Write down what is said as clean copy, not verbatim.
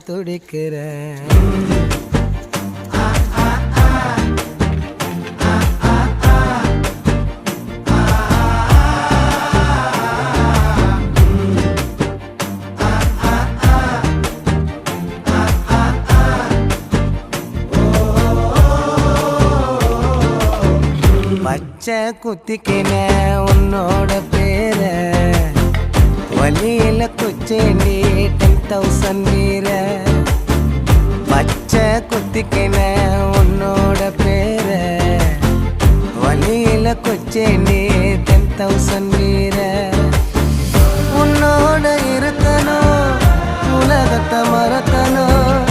துடிக்கிறேன். பச்சை குத்திக்கின உன்னோட பேர வலியில குச்சேண்டி 10,000 வீர. பச்சை குத்திக்கின உன்னோட பேர வலியில குச்சேண்டி 10,000 வீர. உன்னோட இருக்கணும் உலகத்தை மறக்கணும்